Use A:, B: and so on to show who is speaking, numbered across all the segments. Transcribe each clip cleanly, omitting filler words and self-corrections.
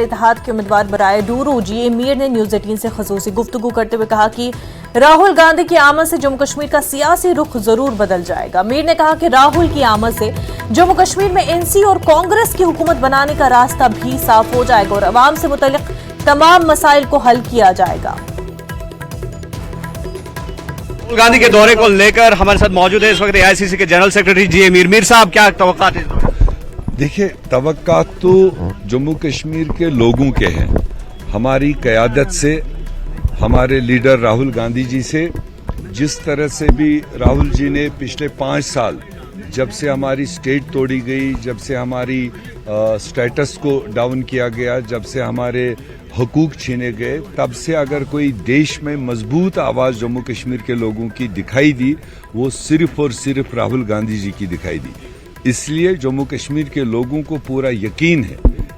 A: اتحاد کے امیدوار برائے ڈورو جی اے میر نے نیوز 18 سے خصوصی گفتگو کرتے ہوئے کہا کہ راہل گاندھی کی آمد سے جموں کشمیر کا سیاسی رخ ضرور بدل جائے گا۔ میر نے کہا کہ راہل کی آمد سے جموں کشمیر میں این سی اور کانگریس کی حکومت بنانے کا راستہ بھی صاف ہو جائے گا اور عوام سے متعلق تمام مسائل کو حل کیا جائے گا۔
B: راہل گاندھی کے دورے کو لے کر ہمارے ساتھ موجود ہے اس وقت اے آئی سی سی کے جنرل سیکرٹری جی اے میر۔ میر صاحب کیا توقعات ہیں؟
C: دیکھیں، توقعات تو جموں کشمیر کے لوگوں کے ہیں، ہماری قیادت سے، ہمارے لیڈر راہل گاندھی جی سے۔ جس طرح سے بھی راہل جی نے پچھلے 5 سال جب سے ہماری سٹیٹ توڑی گئی، جب سے ہماری سٹیٹس کو ڈاؤن کیا گیا، جب سے ہمارے حقوق چھینے گئے، تب سے اگر کوئی دیش میں مضبوط آواز جموں کشمیر کے لوگوں کی دکھائی دی، وہ صرف اور صرف راہل گاندھی جی کی دکھائی دی۔ اس لیے جموں کشمیر کے لوگوں کو پورا یقین ہے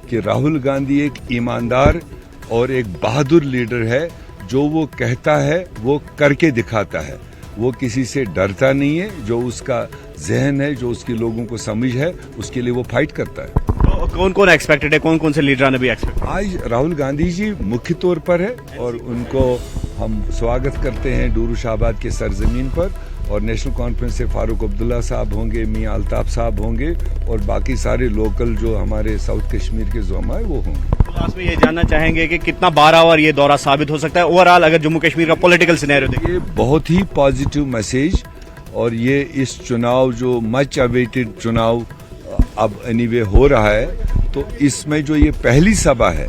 C: کہ راہل گاندھی ایک ایماندار اور ایک بہادر لیڈر ہے، جو وہ کہتا ہے وہ کر کے دکھاتا ہے۔ وہ کسی سے ڈرتا نہیں ہے، جو اس کا ذہن ہے، جو اس کے لوگوں کو سمجھ ہے، اس کے لیے وہ فائٹ کرتا ہے۔
B: کون کون ایکسپیکٹڈ ہے، کون کون سے لیڈران نے بھی ایکسپیکٹ؟
C: آج راہل گاندھی جی مکھی طور پر ہے اور ان کو ہم سواگت کرتے ہیں ڈورو شاہباد کے سرزمین پر، اور نیشنل کانفرنس سے فاروق عبداللہ صاحب ہوں گے، میاں الطاف صاحب ہوں گے، اور باقی سارے لوکل جو ہمارے ساؤتھ کشمیر کے زعماء ہیں وہ ہوں گے۔
B: لاسٹ میں یہ جاننا چاہیں گے کہ کتنا باراور یہ دورہ ثابت ہو سکتا ہے اوورآل اگر جموں کشمیر کا پولیٹیکل سینیریو دیکھیں؟
C: یہ بہت ہی پازیٹیو میسیج، اور یہ اس چناؤ جو مچ اویٹڈ چناؤ اب اینی وے ہو رہا ہے، تو اس میں جو یہ پہلی سبھا ہے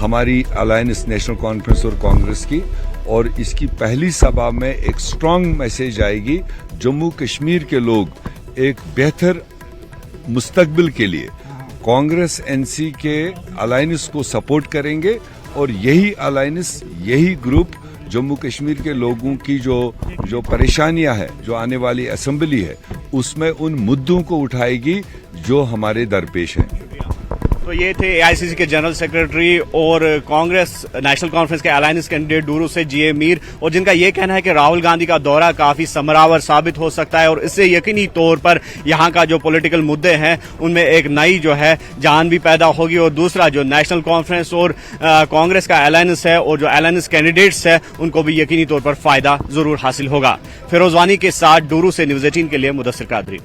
C: ہماری الائنس نیشنل کانفرنس اور کانگریس کی، اور اس کی پہلی سبھا میں ایک سٹرانگ میسیج آئے گی۔ جموں کشمیر کے لوگ ایک بہتر مستقبل کے لیے کانگریس این سی کے الائنس کو سپورٹ کریں گے، اور یہی الائنس، یہی گروپ جموں کشمیر کے لوگوں کی جو پریشانیاں ہیں، جو آنے والی اسمبلی ہے، اس میں ان مدوں کو اٹھائے گی جو ہمارے درپیش ہیں۔
B: تو یہ تھے اے آئی سی سی کے جنرل سیکرٹری اور کانگریس نیشنل کانفرنس کے الائنس کینڈیڈیٹ ڈورو سے جی اے میر، اور جن کا یہ کہنا ہے کہ راہل گاندھی کا دورہ کافی ثمراور ثابت ہو سکتا ہے، اور اس سے یقینی طور پر یہاں کا جو پولیٹیکل مدعے ہیں ان میں ایک نئی جو ہے جان بھی پیدا ہوگی، اور دوسرا جو نیشنل کانفرنس اور کانگریس کا الائنس ہے اور جو الائنس کینڈیڈیٹس ہیں ان کو بھی یقینی طور پر فائدہ ضرور حاصل ہوگا۔ فیروز وانی کے ساتھ ڈورو سے نیوز 18 کے لیے مدثر قادری۔